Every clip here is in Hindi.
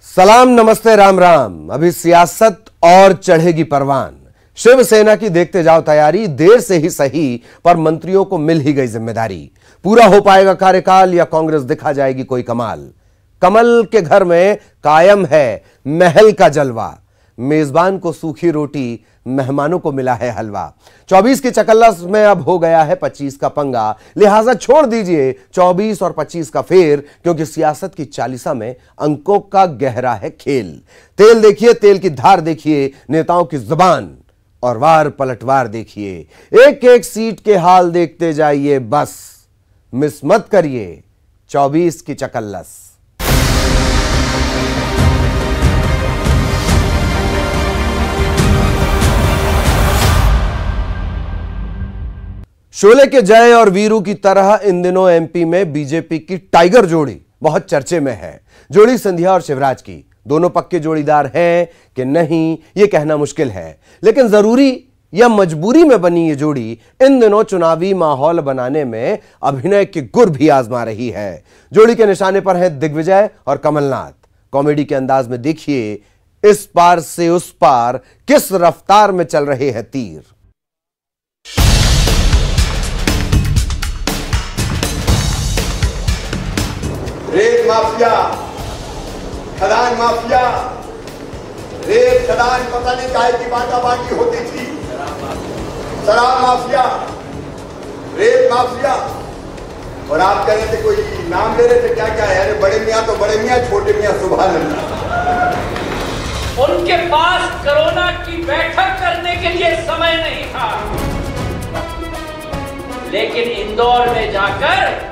सलाम नमस्ते राम राम। अभी सियासत और चढ़ेगी परवान। शिवसेना की देखते जाओ तैयारी, देर से ही सही पर मंत्रियों को मिल ही गई जिम्मेदारी। पूरा हो पाएगा कार्यकाल या कांग्रेस दिखा जाएगी कोई कमाल। कमल के घर में कायम है महल का जलवा। मेजबान को सूखी रोटी, मेहमानों को मिला है हलवा। 24 की चकल्लस में अब हो गया है 25 का पंगा, लिहाजा छोड़ दीजिए 24 और 25 का फेर, क्योंकि सियासत की चालीसा में अंकों का गहरा है खेल। तेल देखिए, तेल की धार देखिए, नेताओं की जुबान और वार पलटवार देखिए। एक एक सीट के हाल देखते जाइए, बस मिस मत करिए 24 की चकल्लस। शोले के जय और वीरू की तरह इन दिनों एमपी में बीजेपी की टाइगर जोड़ी बहुत चर्चे में है। जोड़ी सिंधिया और शिवराज की। दोनों पक्के जोड़ीदार हैं कि नहीं, यह कहना मुश्किल है, लेकिन जरूरी या मजबूरी में बनी ये जोड़ी इन दिनों चुनावी माहौल बनाने में अभिनय के गुर भी आजमा रही है। जोड़ी के निशाने पर हैं दिग्विजय और कमलनाथ। कॉमेडी के अंदाज में देखिए इस पार से उस पार किस रफ्तार में चल रहे हैं तीर। रेत माफिया, खदान माफिया, रेत खदान पता नहीं काहे की बांटा-बांटी होती थी। शराब माफिया, रेत माफिया, और आप कह रहे थे कोई नाम ले रहे थे, क्या क्या है? अरे बड़े मियाँ तो बड़े मियाँ, छोटे मियाँ सुभान अल्लाह। उनके पास कोरोना की बैठक करने के लिए समय नहीं था, लेकिन इंदौर में जाकर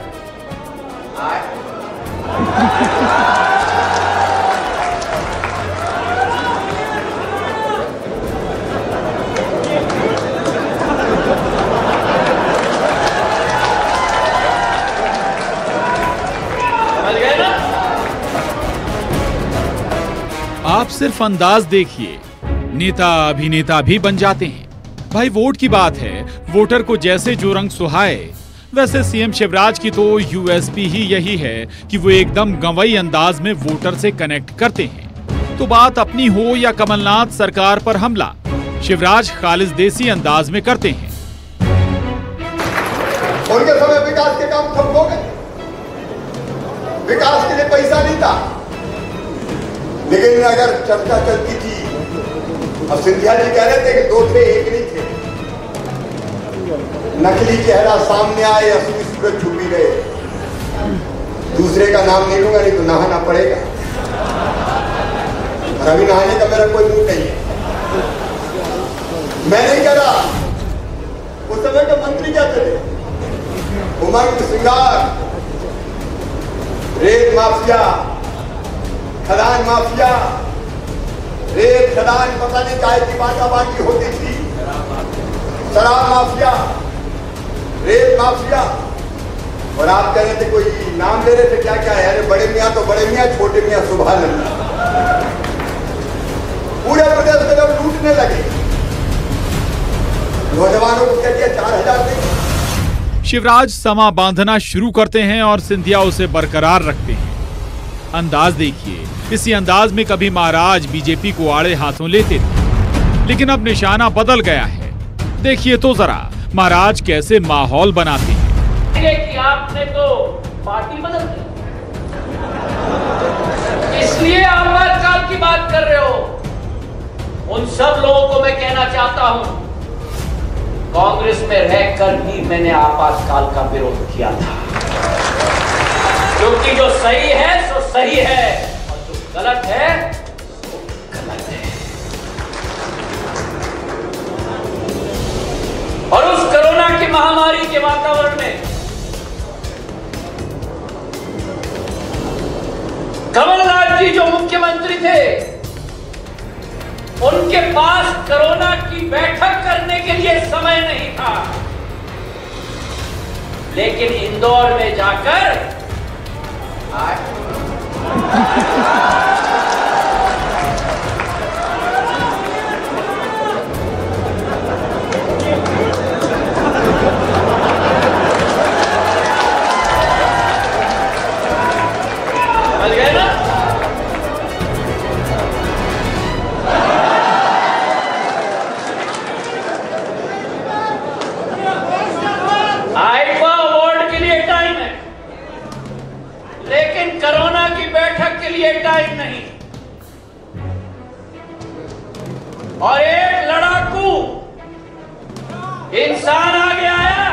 आप सिर्फ अंदाज देखिए, नेता अभिनेता भी बन जाते हैं। भाई वोट की बात है, वोटर को जैसे जो रंग सुहाए, वैसे सीएम शिवराज की तो यूएसपी ही यही है कि वो एकदम गंवई अंदाज में वोटर से कनेक्ट करते हैं। तो बात अपनी हो या कमलनाथ सरकार पर हमला, शिवराज खालिस देसी अंदाज में करते हैं। उनके समय विकास के काम ठप हो गए, विकास के लिए पैसा नहीं था, लेकिन अगर चर्चा चलती थी, अब सिंधिया जी कह रहे थे कि दो थे एक नहीं थे, नकली चेहरा सामने आए, असली सूरज छुपी गए। दूसरे का नाम नहीं लूंगा, नहीं तो नहाना पड़ेगा, और अभी नहाने का मेरा कोई मूड नहीं है। मैं नहीं कह रहा, उस समय के मंत्री क्या थे, उमंग सिंगार, रेत माफिया, खदान माफिया, रेत खदान पता नहीं काहे की बांटा-बांटी होती थी। शराब माफिया, रेत माफिया, और आप कह रहे थे कोई नाम ले रहे थे, क्या क्या है? अरे बड़े मियाँ तो बड़े मियाँ, छोटे मियाँ सुभान अल्लाह। पूरे प्रदेश में जब लूटने लगे, नौजवानों को कह दिया 4000 देंगे। शिवराज समा बांधना शुरू करते हैं और सिंधिया उसे बरकरार रखते हैं। अंदाज देखिए, इसी अंदाज में कभी महाराज बीजेपी को आड़े हाथों लेते थे, लेकिन अब निशाना बदल गया है। देखिए तो जरा महाराज कैसे माहौल बनाते हैं। कि आपने तो पार्टी बदल दी, इसलिए आपातकाल की बात कर रहे हो। उन सब लोगों को मैं कहना चाहता हूं, कांग्रेस में रहकर भी मैंने आपातकाल का विरोध किया था, क्योंकि जो सही है सो सही है और जो गलत है सो गलत है। और उस कोरोना की महामारी के वातावरण में कमलनाथ जी जो मुख्यमंत्री थे, उनके पास कोरोना की बैठक करने के लिए समय नहीं था, लेकिन इंदौर में जाकर समझ गए ना? लायक नहीं, और एक लड़ाकू इंसान आगे आया।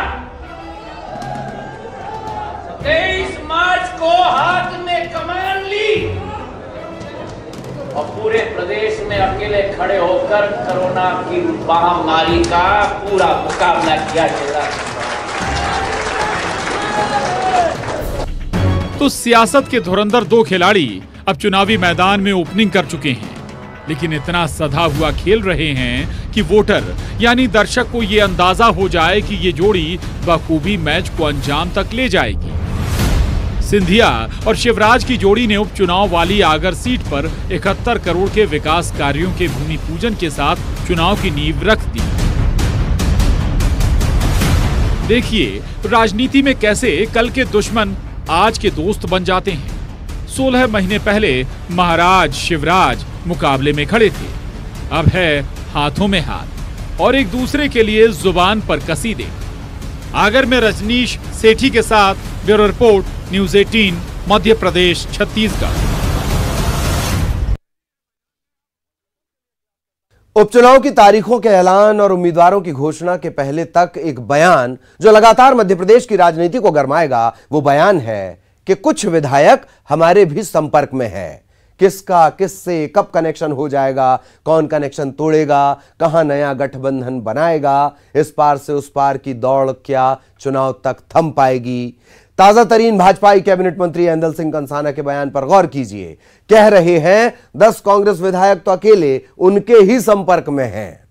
23 मार्च को हाथ में कमान ली और पूरे प्रदेश में अकेले खड़े होकर कोरोना की महामारी का पूरा मुकाबला किया चला। तो सियासत के धुरंधर दो खिलाड़ी अब चुनावी मैदान में ओपनिंग कर चुके हैं, लेकिन इतना सधा हुआ खेल रहे हैं कि वोटर यानी दर्शक को ये अंदाजा हो जाए कि ये जोड़ी बखूबी मैच को अंजाम तक ले जाएगी। सिंधिया और शिवराज की जोड़ी ने उपचुनाव वाली आगर सीट पर 71 करोड़ के विकास कार्यों के भूमि पूजन के साथ चुनाव की नींव रख दी। देखिए राजनीति में कैसे कल के दुश्मन आज के दोस्त बन जाते हैं। 16 महीने पहले महाराज शिवराज मुकाबले में खड़े थे, अब है हाथों में हाथ और एक दूसरे के लिए जुबान पर कसीदे। आगर में रजनीश सेठी के साथ bureau report, news 18, Madhya Pradesh, Chhattisgarh. उपचुनाव की तारीखों के ऐलान और उम्मीदवारों की घोषणा के पहले तक एक बयान जो लगातार मध्य प्रदेश की राजनीति को गरमाएगा, वो बयान है कि कुछ विधायक हमारे भी संपर्क में है। किसका किससे कब कनेक्शन हो जाएगा, कौन कनेक्शन तोड़ेगा, कहां नया गठबंधन बनाएगा, इस पार से उस पार की दौड़ क्या चुनाव तक थम पाएगी। ताजा तरीन भाजपाई कैबिनेट मंत्री ऐंदल सिंह कंसाना के बयान पर गौर कीजिए। कह रहे हैं 10 कांग्रेस विधायक तो अकेले उनके ही संपर्क में हैं।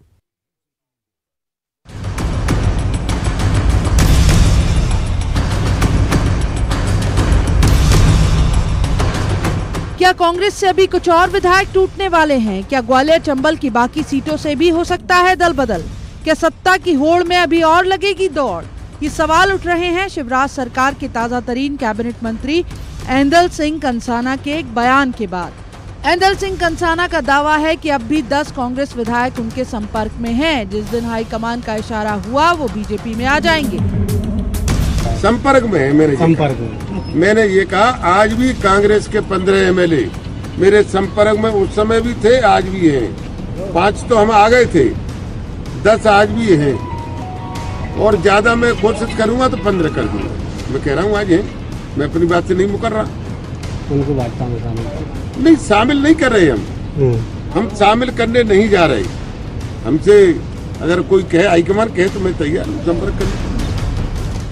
क्या कांग्रेस से अभी कुछ और विधायक टूटने वाले हैं? क्या ग्वालियर चंबल की बाकी सीटों से भी हो सकता है दल बदल? क्या सत्ता की होड़ में अभी और लगेगी दौड़? ये सवाल उठ रहे हैं शिवराज सरकार के ताजा तरीन कैबिनेट मंत्री ऐंदल सिंह कंसाना के एक बयान के बाद। ऐंदल सिंह कंसाना का दावा है कि अब भी 10 कांग्रेस विधायक उनके संपर्क में हैं। जिस दिन हाईकमान का इशारा हुआ वो बीजेपी में आ जाएंगे। संपर्क में है मेरे संपर्क में। मैंने ये कहा आज भी कांग्रेस के 15 एमएलए मेरे संपर्क में उस समय भी थे, आज भी हैं। 5 तो हम आ गए थे, 10 आज भी हैं और ज्यादा मैं कोशिश करूंगा तो 15 कर दूंगा। मैं कह रहा हूँ आज है, मैं अपनी बात से नहीं मुकर रहा। उनको भाजपा में शामिल नहीं, शामिल नहीं कर रहे हम शामिल करने नहीं जा रहे। हमसे अगर कोई कहे, हाईकमान कहे तो मैं तैयार हूँ संपर्क करने।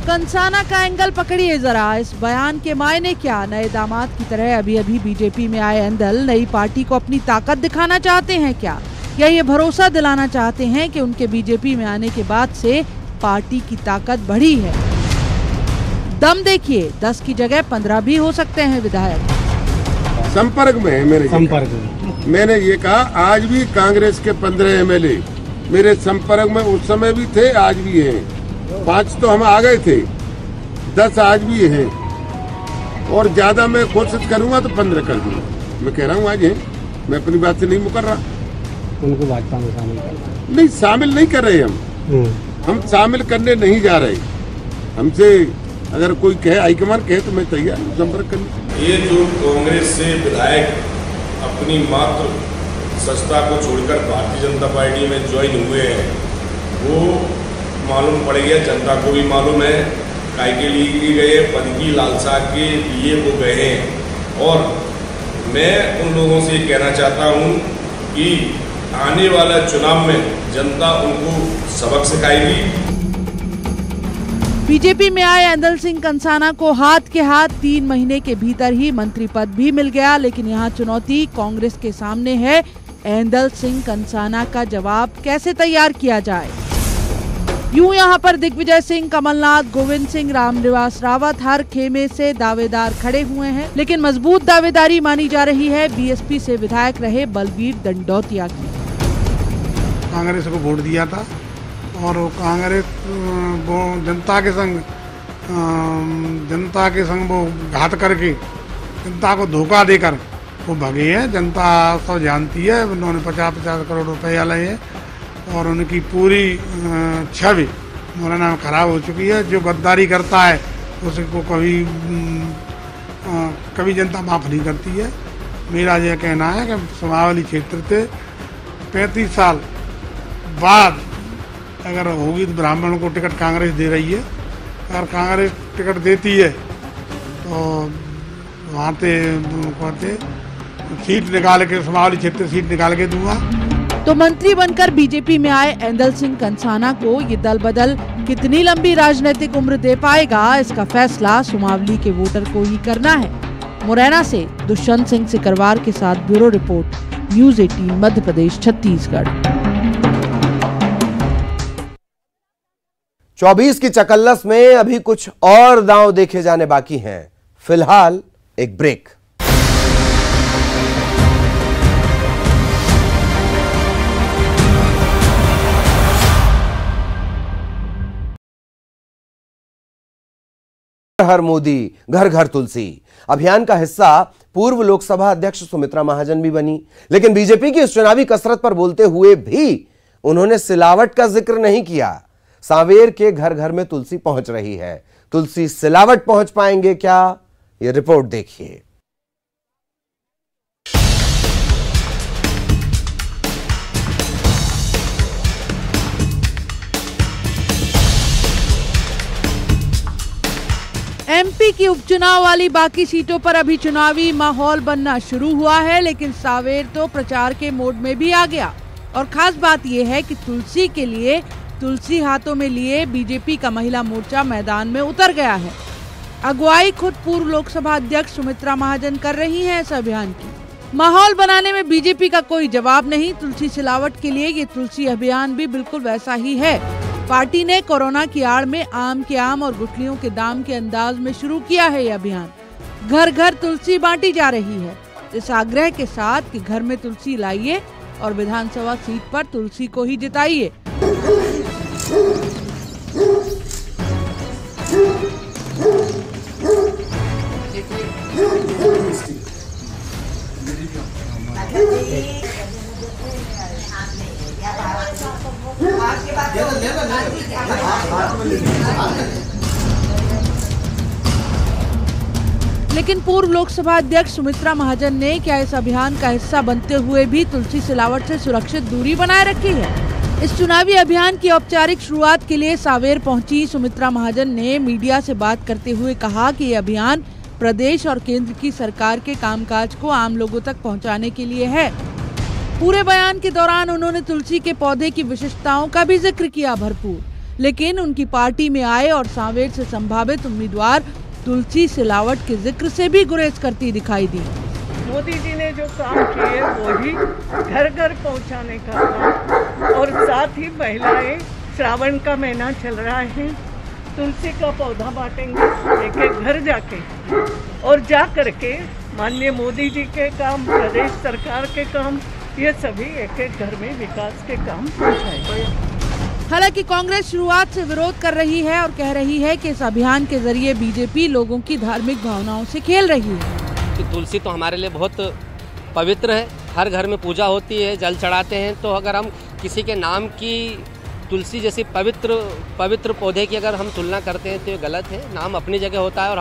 कंसाना का एंगल पकड़िए जरा। इस बयान के मायने क्या? नए दामाद की तरह अभी अभी बीजेपी में आए ऐंदल नई पार्टी को अपनी ताकत दिखाना चाहते हैं क्या, या ये भरोसा दिलाना चाहते हैं कि उनके बीजेपी में आने के बाद से पार्टी की ताकत बढ़ी है? दम देखिए, 10 की जगह 15 भी हो सकते हैं विधायक। संपर्क में है मेरे संपर्क में। मैंने ये कहा आज भी कांग्रेस के 15 एमएलए मेरे संपर्क में उस समय भी थे, आज भी हैं। 5 तो हम आ गए थे, 10 आज भी हैं और ज्यादा मैं कोशिश करूंगा तो 15 कर दूंगा। मैं कह रहा हूँ आज है, मैं अपनी बात से नहीं मुकर रहा। उनको भाजपा में शामिल कर नहीं, शामिल नहीं कर रहे हम शामिल करने नहीं जा रहे। हमसे अगर कोई कहे, हाईकमान कहे तो मैं तैयार हूँ संपर्क करने। ये जो कांग्रेस से विधायक अपनी मात्र सत्ता को छोड़कर भारतीय जनता पार्टी में ज्वाइन हुए हैं, वो मालूम पड़ गया, जनता को भी मालूम है काय के लिए गए, पद की लालसा के लिए वो गए हैं। और मैं उन लोगों से कहना चाहता हूँ कि आने वाला चुनाव में जनता उनको सबक सिखाएगी। बीजेपी में आए ऐंदल सिंह कंसाना को हाथ के हाथ 3 महीने के भीतर ही मंत्री पद भी मिल गया, लेकिन यहाँ चुनौती कांग्रेस के सामने है। ऐंदल सिंह कंसाना का जवाब कैसे तैयार किया जाए? यूं यहाँ पर दिग्विजय सिंह, कमलनाथ, गोविंद सिंह, रामनिवास रावत हर खेमे से दावेदार खड़े हुए हैं, लेकिन मजबूत दावेदारी मानी जा रही है बीएसपी से विधायक रहे बलबीर दंडौतिया की। कांग्रेस को वोट दिया था और वो कांग्रेस वो जनता के संग वो घात करके जनता को धोखा देकर वो भगे हैं। जनता सब जानती है, उन्होंने 50-50 करोड़ रुपया लिए हैं और उनकी पूरी छवि मौलाना खराब हो चुकी है। जो गद्दारी करता है उसको कभी जनता माफ़ नहीं करती है। मेरा यह कहना है कि समावली क्षेत्र से 35 साल बाद अगर होगी तो ब्राह्मणों को टिकट कांग्रेस दे रही है। अगर कांग्रेस टिकट देती है तो वहाँ से कहते सीट निकाल के, समावली क्षेत्र सीट निकाल के दूंगा। तो मंत्री बनकर बीजेपी में आए एंदल सिंह कंसाना को ये दल बदल कितनी लंबी राजनीतिक उम्र दे पाएगा, इसका फैसला सुमावली के वोटर को ही करना है। मुरैना से दुष्यंत सिंह सिकरवार के साथ bureau report, news 18 Madhya Pradesh Chhattisgarh. 24 की चकल्लस में अभी कुछ और दांव देखे जाने बाकी हैं। फिलहाल एक ब्रेक। हर मोदी घर घर तुलसी अभियान का हिस्सा पूर्व लोकसभा अध्यक्ष सुमित्रा महाजन भी बनी, लेकिन बीजेपी की इस चुनावी कसरत पर बोलते हुए भी उन्होंने सिलावट का जिक्र नहीं किया। सांवेर के घर घर में तुलसी पहुंच रही है, तुलसी सिलावट पहुंच पाएंगे क्या, ये रिपोर्ट देखिए। एमपी की उपचुनाव वाली बाकी सीटों पर अभी चुनावी माहौल बनना शुरू हुआ है, लेकिन सांवेर तो प्रचार के मोड में भी आ गया। और खास बात यह है कि तुलसी के लिए तुलसी हाथों में लिए बीजेपी का महिला मोर्चा मैदान में उतर गया है। अगुवाई खुद पूर्व लोकसभा अध्यक्ष सुमित्रा महाजन कर रही हैं इस अभियान की। माहौल बनाने में बीजेपी का कोई जवाब नहीं। तुलसी सिलावट के लिए ये तुलसी अभियान भी बिल्कुल वैसा ही है। पार्टी ने कोरोना की आड़ में आम के आम और गुठलियों के दाम के अंदाज में शुरू किया है ये अभियान। घर घर तुलसी बांटी जा रही है, इस आग्रह के साथ कि घर में तुलसी लाइए और विधानसभा सीट पर तुलसी को ही जिताइए। लेकिन पूर्व लोकसभा अध्यक्ष सुमित्रा महाजन ने क्या इस अभियान का हिस्सा बनते हुए भी तुलसी सिलावट से सुरक्षित दूरी बनाए रखी है? इस चुनावी अभियान की औपचारिक शुरुआत के लिए सांवेर पहुंची सुमित्रा महाजन ने मीडिया से बात करते हुए कहा कि ये अभियान प्रदेश और केंद्र की सरकार के कामकाज को आम लोगों तक पहुंचाने के लिए है। पूरे बयान के दौरान उन्होंने तुलसी के पौधे की विशेषताओं का भी जिक्र किया भरपूर, लेकिन उनकी पार्टी में आए और सांवेर से संभावित उम्मीदवार तुलसी सिलावट के जिक्र से भी गुरेज करती दिखाई दी। मोदी जी ने जो काम किए वो ही घर घर पहुंचाने का काम, और साथ ही महिलाएं, श्रावण का महीना चल रहा है, तुलसी का पौधा बांटेंगे एक एक घर जाके, और जा करके माननीय मोदी जी के काम, प्रदेश सरकार के काम, ये सभी एक एक घर में विकास के काम पहुंचाएंगे। हालांकि कांग्रेस शुरुआत से विरोध कर रही है और कह रही है कि इस अभियान के जरिए बीजेपी लोगों की धार्मिक भावनाओं से खेल रही है। तुलसी तो हमारे लिए बहुत पवित्र है, हर घर में पूजा होती है, जल चढ़ाते हैं, तो अगर हम किसी के नाम की तुलसी जैसी पवित्र पौधे की अगर हम तुलना करते हैं तो ये गलत है। नाम अपनी जगह होता है, और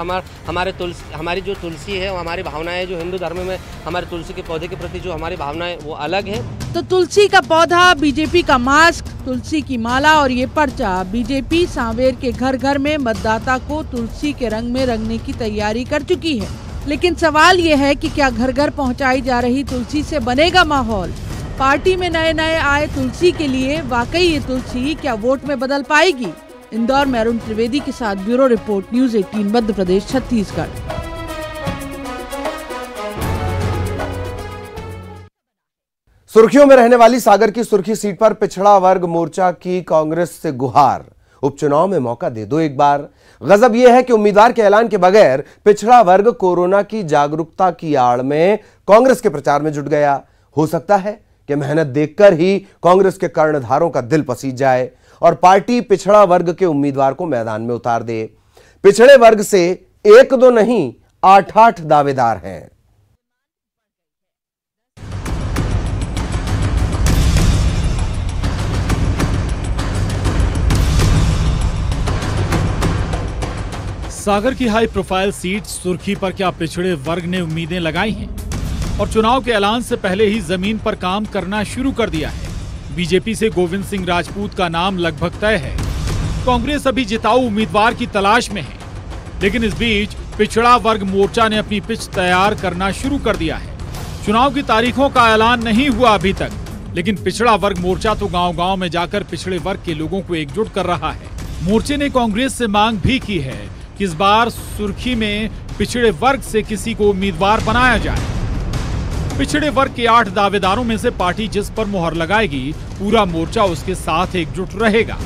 हमारी जो तुलसी है, वो हमारी भावनाएं, जो हिंदू धर्म में हमारे तुलसी के पौधे के प्रति जो हमारी भावनाएं वो अलग है। तो तुलसी का पौधा, बीजेपी का मास्क, तुलसी की माला और ये पर्चा, बीजेपी सांवेर के घर घर में मतदाता को तुलसी के रंग में रंगने की तैयारी कर चुकी है। लेकिन सवाल ये है कि क्या घर घर पहुंचाई जा रही तुलसी से बनेगा माहौल? पार्टी में नए नए आए तुलसी के लिए वाकई ये तुलसी क्या वोट में बदल पाएगी? इंदौर में अरुण त्रिवेदी के साथ bureau report, news 18 Madhya Pradesh Chhattisgarh. सुर्खियों में रहने वाली सागर की सुर्खी सीट पर पिछड़ा वर्ग मोर्चा की कांग्रेस से गुहार, उपचुनाव में मौका दे दो एक बार। गजब यह है कि उम्मीदवार के ऐलान के बगैर पिछड़ा वर्ग कोरोना की जागरूकता की आड़ में कांग्रेस के प्रचार में जुट गया। हो सकता है कि मेहनत देखकर ही कांग्रेस के कर्णधारों का दिल पसीज जाए और पार्टी पिछड़ा वर्ग के उम्मीदवार को मैदान में उतार दे। पिछड़े वर्ग से एक दो नहीं, 8-8 दावेदार हैं। सागर की हाई प्रोफाइल सीट सुर्खी पर क्या पिछड़े वर्ग ने उम्मीदें लगाई हैं? और चुनाव के ऐलान से पहले ही जमीन पर काम करना शुरू कर दिया है। बीजेपी से गोविंद सिंह राजपूत का नाम लगभग तय है। कांग्रेस अभी जिताऊ उम्मीदवार की तलाश में है, लेकिन इस बीच पिछड़ा वर्ग मोर्चा ने अपनी पिच तैयार करना शुरू कर दिया है। चुनाव की तारीखों का ऐलान नहीं हुआ अभी तक, लेकिन पिछड़ा वर्ग मोर्चा तो गांव-गांव में जाकर पिछड़े वर्ग के लोगों को एकजुट कर रहा है। मोर्चे ने कांग्रेस से मांग भी की है कि इस बार सुर्खी में पिछड़े वर्ग से किसी को उम्मीदवार बनाया जाए। पिछड़े वर्ग के 8 दावेदारों में से पार्टी जिस पर मुहर लगाएगी, पूरा मोर्चा उसके साथ एकजुट रहेगा।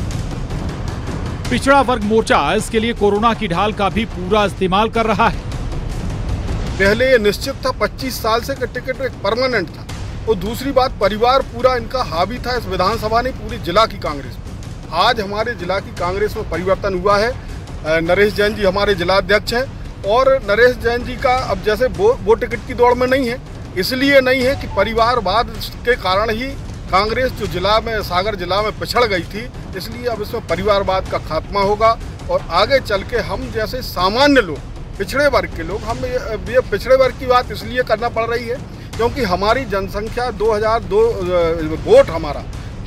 पिछड़ा वर्ग मोर्चा इसके लिए कोरोना की ढाल का भी पूरा इस्तेमाल कर रहा है। पहले ये निश्चित था 25 साल से का टिकट एक परमानेंट था, और दूसरी बात परिवार पूरा इनका हावी था इस विधानसभा ने पूरी जिला की कांग्रेस में। आज हमारे जिला की कांग्रेस में परिवर्तन हुआ है। नरेश जैन जी हमारे जिला अध्यक्ष हैं, और नरेश जैन जी का अब जैसे वो टिकट की दौड़ में नहीं है, इसलिए नहीं है कि परिवारवाद के कारण ही कांग्रेस जो जिला में सागर जिला में पिछड़ गई थी, इसलिए अब इसमें परिवारवाद का खात्मा होगा। और आगे चल के हम जैसे सामान्य लोग, पिछड़े वर्ग के लोग, हम ये पिछड़े वर्ग की बात इसलिए करना पड़ रही है क्योंकि हमारी जनसंख्या 2002 वोट, हमारा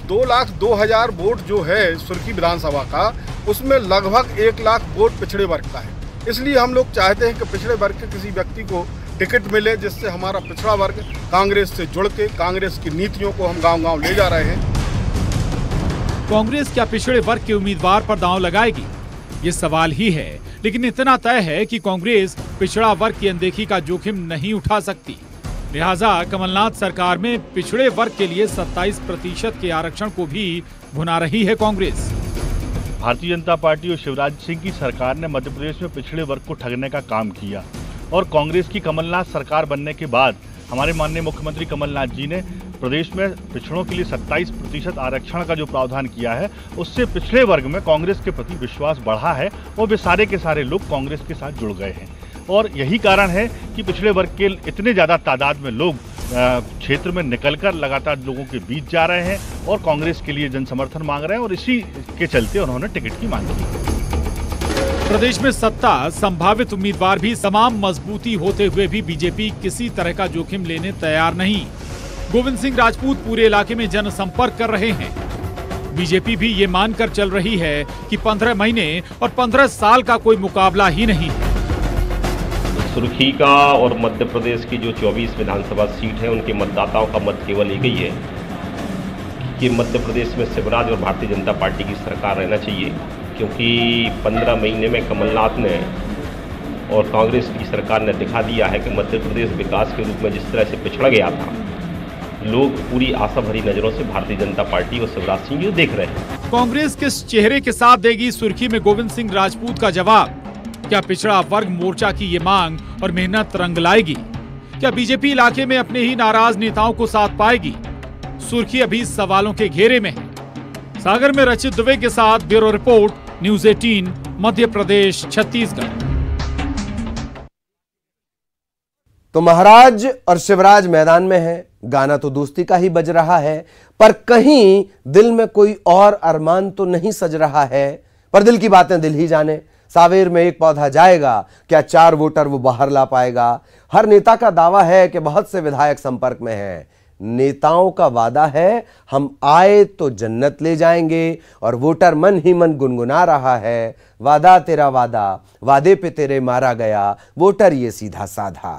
2,02,000 वोट जो है सुर्खी विधानसभा का, उसमें लगभग 1 लाख वोट पिछड़े वर्ग का है। इसलिए हम लोग चाहते हैं कि पिछड़े वर्ग के किसी व्यक्ति को टिकट मिले, जिससे हमारा पिछड़ा वर्ग कांग्रेस से जुड़ के कांग्रेस की नीतियों को हम गांव-गांव ले जा रहे हैं। कांग्रेस क्या पिछड़े वर्ग के उम्मीदवार पर दांव लगाएगी, ये सवाल ही है। लेकिन इतना तय है कि कांग्रेस पिछड़ा वर्ग की अनदेखी का जोखिम नहीं उठा सकती। लिहाजा कमलनाथ सरकार में पिछड़े वर्ग के लिए 27% के आरक्षण को भी भुना रही है कांग्रेस। भारतीय जनता पार्टी और शिवराज सिंह की सरकार ने मध्य प्रदेश में पिछड़े वर्ग को ठगने का काम किया, और कांग्रेस की कमलनाथ सरकार बनने के बाद हमारे माननीय मुख्यमंत्री कमलनाथ जी ने प्रदेश में पिछड़ों के लिए 27% आरक्षण का जो प्रावधान किया है, उससे पिछड़े वर्ग में कांग्रेस के प्रति विश्वास बढ़ा है, और वे सारे के सारे लोग कांग्रेस के साथ जुड़ गए हैं। और यही कारण है कि पिछड़े वर्ग के इतने ज़्यादा तादाद में लोग क्षेत्र में निकलकर लगातार लोगों के बीच जा रहे हैं और कांग्रेस के लिए जनसमर्थन मांग रहे हैं, और इसी के चलते उन्होंने टिकट की मांग की। प्रदेश में सत्ता, संभावित उम्मीदवार भी तमाम मजबूती होते हुए भी बीजेपी किसी तरह का जोखिम लेने तैयार नहीं। गोविंद सिंह राजपूत पूरे इलाके में जनसंपर्क कर रहे हैं। बीजेपी भी ये मानकर चल रही है कि 15 महीने और 15 साल का कोई मुकाबला ही नहीं। सुर्खी का और मध्य प्रदेश की जो 24 विधानसभा सीट है, उनके मतदाताओं का मत केवल एक ही है कि मध्य प्रदेश में शिवराज और भारतीय जनता पार्टी की सरकार रहना चाहिए, क्योंकि 15 महीने में कमलनाथ ने और कांग्रेस की सरकार ने दिखा दिया है कि मध्य प्रदेश विकास के रूप में जिस तरह से पिछड़ गया था, लोग पूरी आशा भरी नजरों से भारतीय जनता पार्टी और शिवराज सिंह को देख रहे हैं। कांग्रेस किस चेहरे के साथ देगी सुर्खी में गोविंद सिंह राजपूत का जवाब? क्या पिछड़ा वर्ग मोर्चा की ये मांग और मेहनत रंग लाएगी? क्या बीजेपी इलाके में अपने ही नाराज नेताओं को साथ पाएगी? सुर्खी अभी सवालों के घेरे में है। सागर में रचित दुबे के साथ bureau report, news 18, Madhya Pradesh, Chhattisgarh. तो महाराज और शिवराज मैदान में है, गाना तो दोस्ती का ही बज रहा है, पर कहीं दिल में कोई और अरमान तो नहीं सज रहा है। पर दिल की बातें दिल ही जाने। सावेर में एक पौधा जाएगा, क्या 4 वोटर वो बाहर ला पाएगा? हर नेता का दावा है कि बहुत से विधायक संपर्क में हैं। नेताओं का वादा है, हम आए तो जन्नत ले जाएंगे, और वोटर मन ही मन गुनगुना रहा है, वादा तेरा वादा, वादे पे तेरे मारा गया, वोटर ये सीधा साधा।